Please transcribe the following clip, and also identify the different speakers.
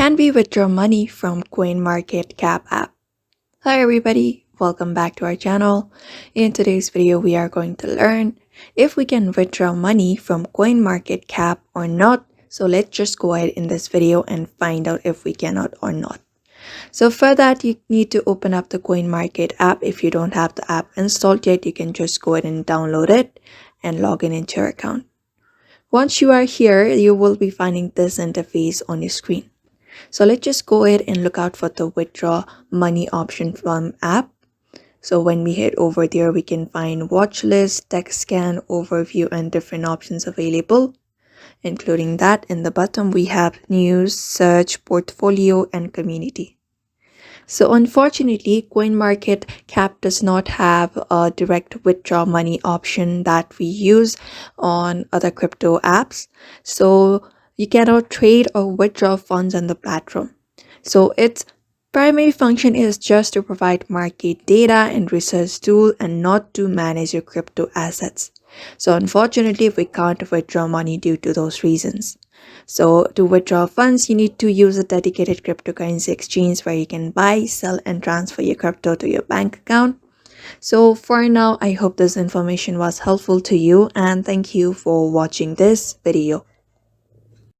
Speaker 1: Can we withdraw money from CoinMarketCap app? Hi everybody, welcome back to our channel. In today's video, we are going to learn if we can withdraw money from CoinMarketCap or not. So let's just go ahead in this video and find out if we cannot or not. So for that, you need to open up the CoinMarket app. If you don't have the app installed yet, you can just go ahead and download it and log in into your account. Once you are here, you will be finding this interface on your screen. So let's just go ahead and look out for the withdraw money option from app. So when we head over there, we can find watch list, text scan, overview, and different options available. Including that, in the bottom, we have news, search, portfolio, and community. So unfortunately, CoinMarketCap does not have a direct withdraw money option that we use on other crypto apps. So you cannot trade or withdraw funds on the platform. So its primary function is just to provide market data and research tool and not to manage your crypto assets. So unfortunately, we can't withdraw money due to those reasons. So to withdraw funds, you need to use a dedicated cryptocurrency exchange where you can buy, sell, and transfer your crypto to your bank account. So for now, I hope this information was helpful to you, and thank you for watching this video.